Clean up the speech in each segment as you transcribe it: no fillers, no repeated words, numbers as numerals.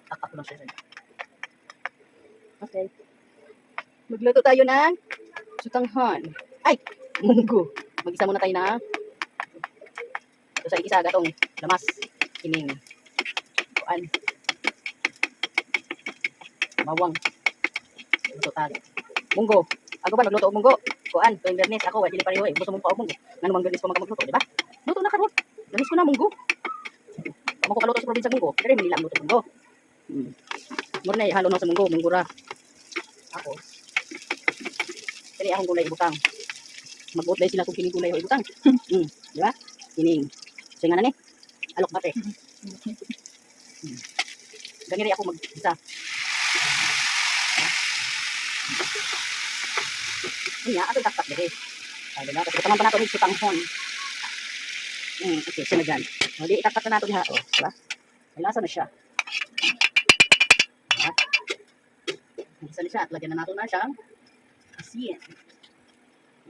Takpak ko lang siya. Okay. Magluto tayo ng sutanghon. Ay! Munggo. Mag-isa muna tayo na. Ito sa ikisa gatong lamas. Kining. Kuan. Bawang. Luto tayo. Munggo. Ako ba nagluto og munggo? Kuan, tuwing Bernes ako, wala dili pareho eh. Gusto mong pa og munggo. Ngano mang Bernes pa magluto, di ba? Luto na karon. Namis ko na munggo. Amo ko kaluto sa probinsya munggo. Dire man nila luto munggo. Mura na ihalo na sa munggo, munggo ra. Ako. Kani akong gulay ibutang. Mag-uot dahil sila kung kining gulay o ibutang. Di ba? Kining. So nga na ni. Alok bate. Ganiri ako mag-isa. Iya, ato taktak dere. Ay, diba? Tapos utaman pa nato ng sutanghon. Okay, sino dyan? O, di itaktak na nato diha. O, diba? May lasa na siya. Diba? Isa na siya. At lagyan na nato na siyang asin.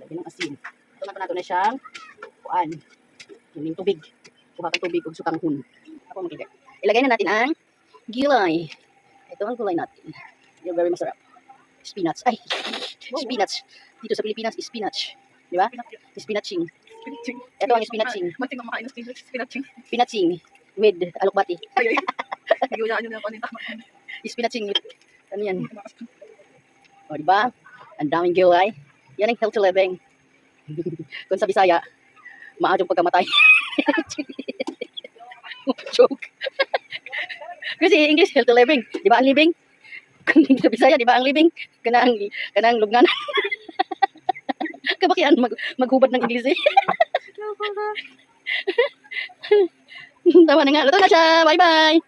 Lagyan ng asin. Utaman pa nato na siyang kuan. Yung tubig. Kuha kang tubig o sutanghon. Ako makikita. Ilagay na natin ang gulay. Ito ang gulay natin. You're very masarap. Spinach. Ay, spinach. Dito sa Pilipinas, spinach. Di ba? Spinaching. Ito ang spinaching. Mating ang makain ng spinaching. Spinaching with alokbati. Ay, ay. Nagiyayaan nyo na ako nito. Spinaching with, ano yan? O, di ba? Ang daming gulay. Yan ang healthy living. Kung sa Bisaya, maadong pagkamatay. Joke. Kasi English, healthy living. Di ba ang living? Kung sa Bisaya, di ba ang living? Kanang lugnan. Kabakian maghubad ng English eh. Tama na nga. Luto na siya. Bye-bye.